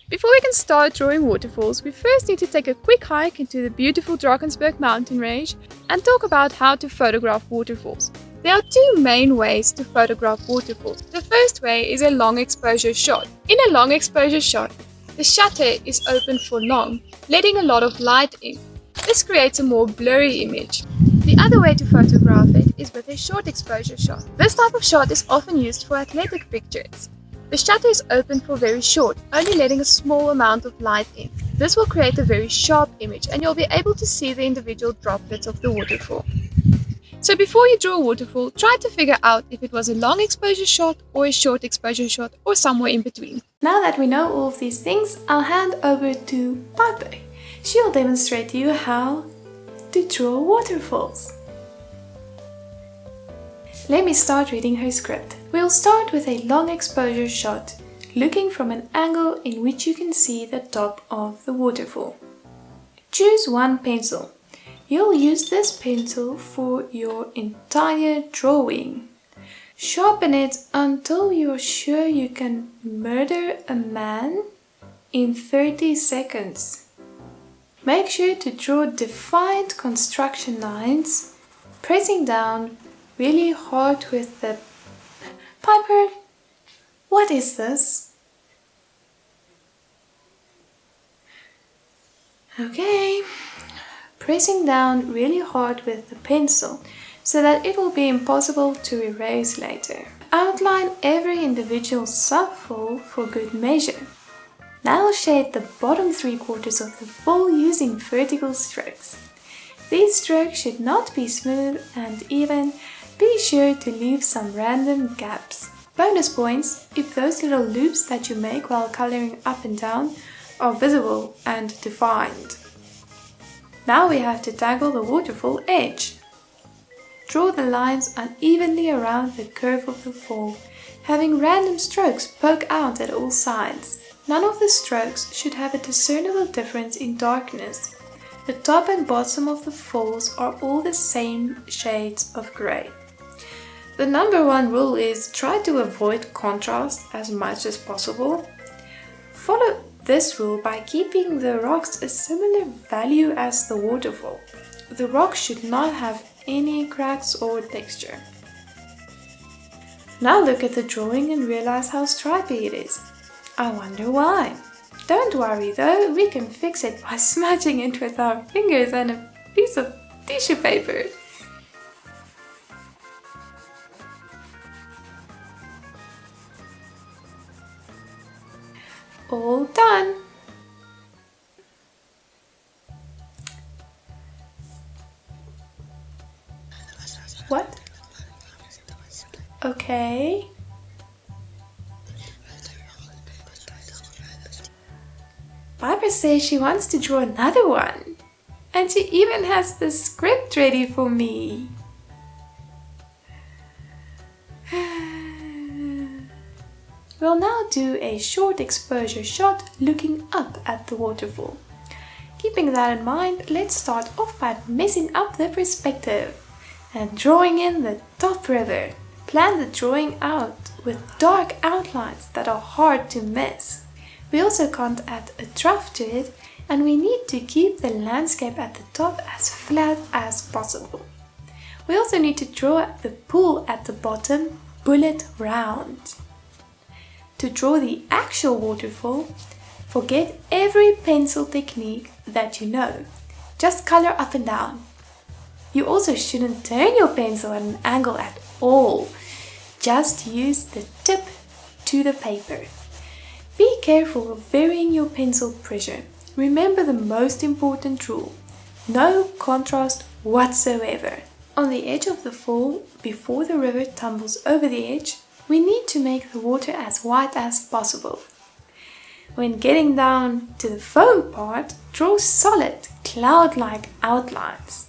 Before we can start drawing waterfalls, we first need to take a quick hike into the beautiful Drakensberg mountain range and talk about how to photograph waterfalls. There are two main ways to photograph waterfalls. The first way is a long exposure shot. In a long exposure shot, the shutter is open for long, letting a lot of light in. This creates a more blurry image. The other way to photograph it is with a short exposure shot. This type of shot is often used for athletic pictures. The shutter is open for very short, only letting a small amount of light in. This will create a very sharp image and you'll be able to see the individual droplets of the waterfall. So before you draw a waterfall, try to figure out if it was a long exposure shot or a short exposure shot or somewhere in between. Now that we know all of these things, I'll hand over to Piper. She'll demonstrate to you how to draw waterfalls. Let me start reading her script. We'll start with a long exposure shot, looking from an angle in which you can see the top of the waterfall. Choose one pencil. You'll use this pencil for your entire drawing. Sharpen it until you're sure you can murder a man in 30 seconds. Make sure to draw defined construction lines, pressing down really hard with the... Piper, what is this? Okay, pressing down really hard with the pencil so that it will be impossible to erase later. Outline every individual subfall for good measure. Now shade the bottom 3/4 of the fall using vertical strokes. These strokes should not be smooth and even. Be sure to leave some random gaps. Bonus points if those little loops that you make while coloring up and down are visible and defined. Now we have to tackle the waterfall edge. Draw the lines unevenly around the curve of the fall, having random strokes poke out at all sides. None of the strokes should have a discernible difference in darkness. The top and bottom of the falls are all the same shades of grey. The number one rule is try to avoid contrast as much as possible. Follow this rule by keeping the rocks a similar value as the waterfall. The rocks should not have any cracks or texture. Now look at the drawing and realize how stripy it is. I wonder why. Don't worry though, we can fix it by smudging it with our fingers and a piece of tissue paper. All done! What? Okay. Piper says she wants to draw another one. And she even has the script ready for me. We'll now do a short exposure shot looking up at the waterfall. Keeping that in mind, let's start off by messing up the perspective and drawing in the top river. Plan the drawing out with dark outlines that are hard to miss. We also can't add a trough to it, and we need to keep the landscape at the top as flat as possible. We also need to draw the pool at the bottom bullet round. To draw the actual waterfall, forget every pencil technique that you know. Just color up and down. You also shouldn't turn your pencil at an angle at all. Just use the tip to the paper. Be careful of varying your pencil pressure. Remember the most important rule. No contrast whatsoever. On the edge of the fall, before the river tumbles over the edge, we need to make the water as white as possible. When getting down to the foam part, draw solid, cloud-like outlines.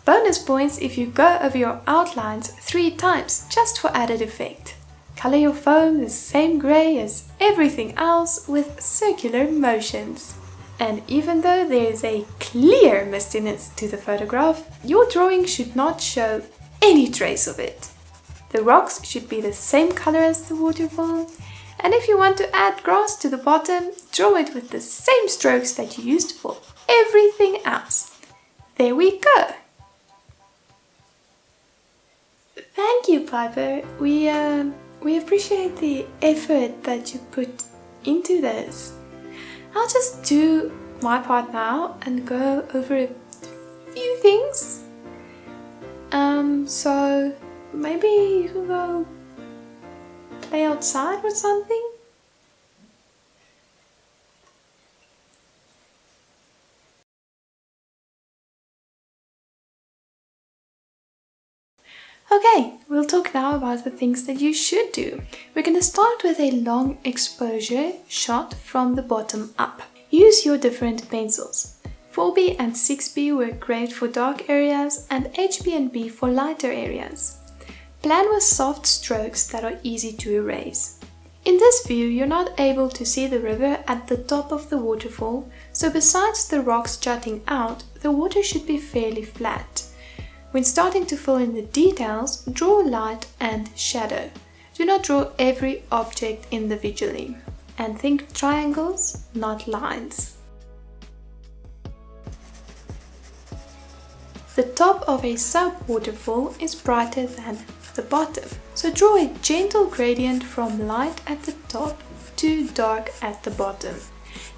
Bonus points if you go over your outlines 3 times, just for added effect. Color your foam the same grey as everything else with circular motions. And even though there is a clear mistiness to the photograph, your drawing should not show any trace of it. The rocks should be the same color as the waterfall, And if you want to add grass to the bottom, draw it with the same strokes that you used for everything else. There we go! Thank you, Piper. We appreciate the effort that you put into this. I'll just do my part now and go over a few things. So maybe you can go play outside or something? Okay, we'll talk now about the things that you should do. We're going to start with a long exposure shot from the bottom up. Use your different pencils. 4B and 6B work great for dark areas and HB and B for lighter areas. Plan with soft strokes that are easy to erase. In this view, you're not able to see the river at the top of the waterfall, so besides the rocks jutting out, the water should be fairly flat. When starting to fill in the details, draw light and shadow. Do not draw every object individually. And think triangles, not lines. The top of a sub-waterfall is brighter than the bottom, so draw a gentle gradient from light at the top to dark at the bottom.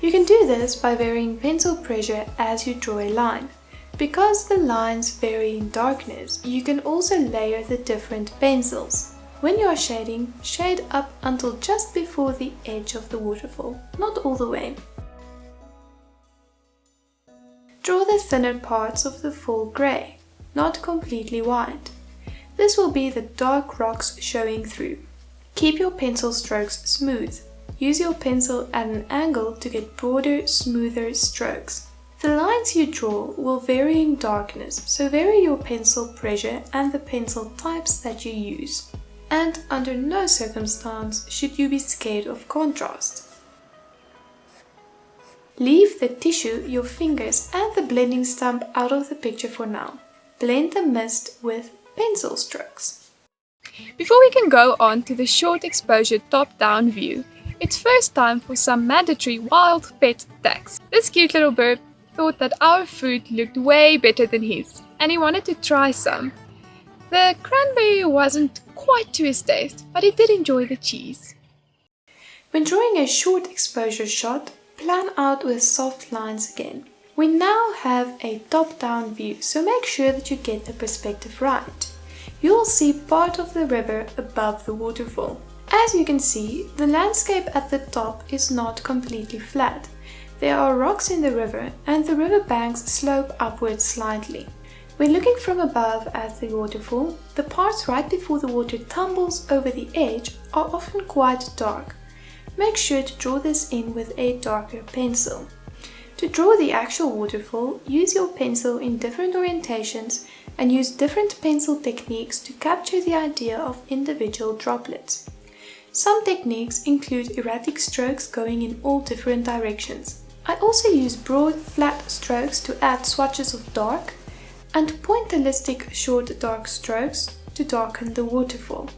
You can do this by varying pencil pressure as you draw a line. Because the lines vary in darkness, you can also layer the different pencils. When you are shading, shade up until just before the edge of the waterfall, not all the way. Draw the thinner parts of the fall grey, not completely white. This will be the dark rocks showing through. Keep your pencil strokes smooth. Use your pencil at an angle to get broader, smoother strokes. The lines you draw will vary in darkness, so vary your pencil pressure and the pencil types that you use. And under no circumstance should you be scared of contrast. Leave the tissue, your fingers and the blending stump out of the picture for now. Blend the mist with pencil strokes. Before we can go on to the short exposure top-down view, it's first time for some mandatory wild pet tags. This cute little bird thought that our food looked way better than his, and he wanted to try some. The cranberry wasn't quite to his taste, but he did enjoy the cheese. When drawing a short exposure shot, plan out with soft lines again. We now have a top-down view, so make sure that you get the perspective right. You will see part of the river above the waterfall. As you can see, the landscape at the top is not completely flat. There are rocks in the river and the river banks slope upwards slightly. When looking from above at the waterfall, the parts right before the water tumbles over the edge are often quite dark. Make sure to draw this in with a darker pencil. To draw the actual waterfall, use your pencil in different orientations and use different pencil techniques to capture the idea of individual droplets. Some techniques include erratic strokes going in all different directions. I also use broad, flat strokes to add swatches of dark and pointillistic short dark strokes to darken the waterfall.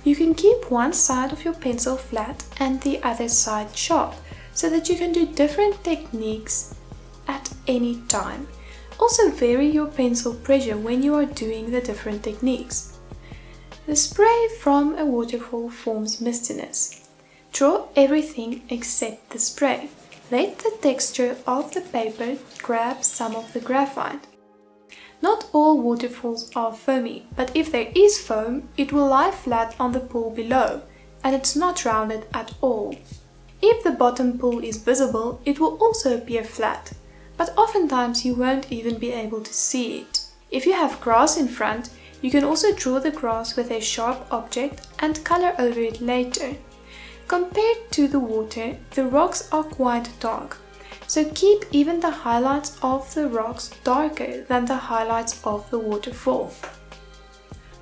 You can keep one side of your pencil flat and the other side sharp, so that you can do different techniques at any time. Also vary your pencil pressure when you are doing the different techniques. The spray from a waterfall forms mistiness. Draw everything except the spray. Let the texture of the paper grab some of the graphite. Not all waterfalls are foamy, but if there is foam, it will lie flat on the pool below, and it's not rounded at all. If the bottom pool is visible, it will also appear flat, but oftentimes you won't even be able to see it. If you have grass in front, you can also draw the grass with a sharp object and color over it later. Compared to the water, the rocks are quite dark, so keep even the highlights of the rocks darker than the highlights of the waterfall.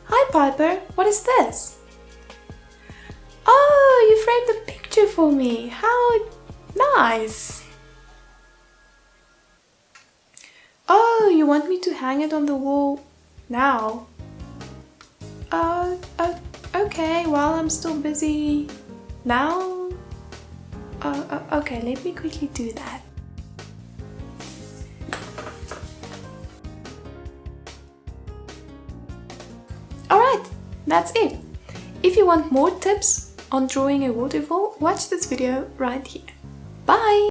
Hi Piper, what is this? Oh, you framed the picture for me. How Nice! Oh, you want me to hang it on the wall now? Okay, while I'm still busy now? Okay, let me quickly do that. Alright, that's it. If you want more tips on drawing a waterfall, watch this video right here. Bye!